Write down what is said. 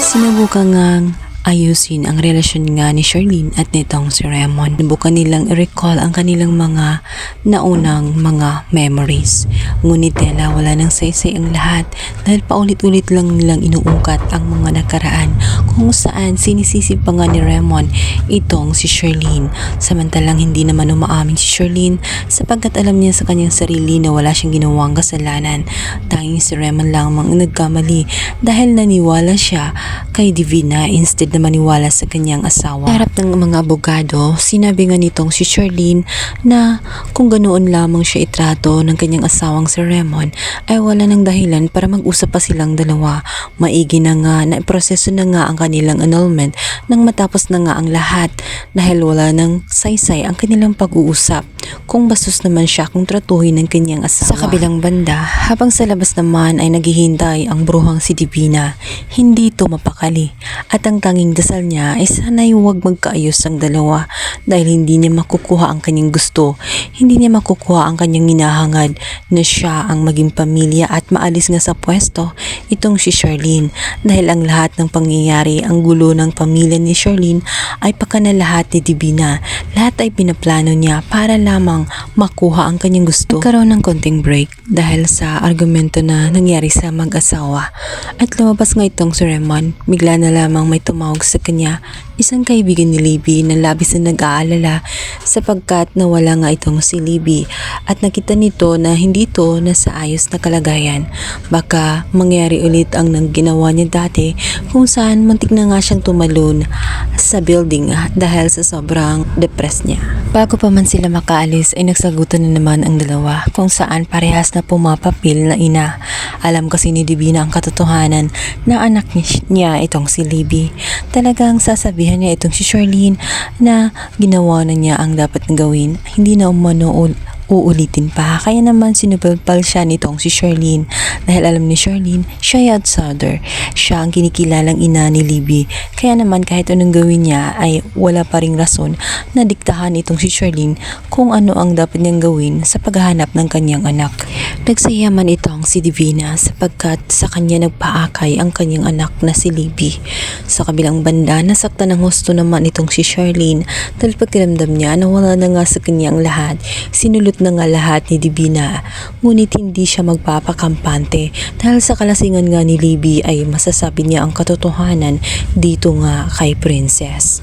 Sinubukan ngang ayusin ang relasyon nga ni Charlene at nitong si Raymond. Sinubukan nilang i-recall ang kanilang mga naunang mga memories. Ngunit tela wala nang saysay ang lahat dahil paulit-ulit lang nilang inuungkat ang mga nakaraan kung saan sinisisi pa nga ni Raymond itong si Charlene. Samantalang hindi naman umaamin si Charlene sapagkat alam niya sa kanyang sarili na wala siyang ginawang kasalanan. Tanging si Raymond lamang ang nagkamali dahil naniwala siya kay Divina instead na maniwala sa kanyang asawa. Sa harap ng mga abogado, sinabi nga nitong si Charlene na kung ganoon lamang siya itrato ng kanyang asawang si Raymond ay wala nang dahilan para mag-usap pa silang dalawa. Maigi na nga na proseso na nga ang kanilang annulment nang matapos na nga ang lahat dahil wala nang saysay ang kanilang pag-uusap. Kung bastos naman siya kung tratuhin ng kanyang asawa. Sa kabilang banda, habang sa labas naman ay naghihintay ang bruhang si Divina, hindi ito mapakali at ang tanging dasal niya ay sana'y huwag magkaayos ang dalawa dahil hindi niya makukuha ang kanyang gusto, hindi niya makukuha ang kanyang minahangad na siya ang maging pamilya at maalis nga sa pwesto itong si Charlene dahil ang lahat ng pangyayari, ang gulo ng pamilya ni Charlene ay pakana-lahat ni Divina. Lahat ay pinaplano niya para lamang makuha ang kanyang gusto. Nagkaroon ng konting break dahil sa argumento na nangyari sa mag-asawa at lumabas nga itong si Raymond. Bigla na lamang may tumawag sa kanya, isang kaibigan ni Libby na labis na nag-aalala sapagkat nawala nga itong si Libby at nakita nito na hindi ito nasa ayos na kalagayan. Baka mangyari ulit ang nang ginawa niya dati kung saan muntik na nga siyang tumalon sa building dahil sa sobrang depressed niya. Bago pa man sila makaalis ay nagsagutan na naman ang dalawa kung saan parehas na pumapapil na ina. Alam kasi ni Divina ang katotohanan na anak niya itong si Libby. Talagang sasabihan niya itong si Charlene na ginawa na niya ang dapat na gawin. Hindi na uulitin pa. Kaya naman sinupalpal siya nitong si Charlene dahil alam ni Charlene siya ay outsider. Siya ang kinikilalang ina ni Libby. Kaya naman kahit anong gawin niya ay wala pa ring rason na diktahan itong si Charlene kung ano ang dapat niyang gawin sa paghahanap ng kanyang anak. Nagsaya man itong si Divina sapagkat sa kanya nagpaakay ang kanyang anak na si Libby. Sa kabilang banda, nasaktan ng husto naman itong si Charlene dahil pakiramdam niya na wala na nga sa kanyang lahat. Sinulot na nga lahat ni Divina, ngunit hindi siya magpapakampante dahil sa kalasingan nga ni Libby ay masasabi niya ang katotohanan dito nga kay Princess.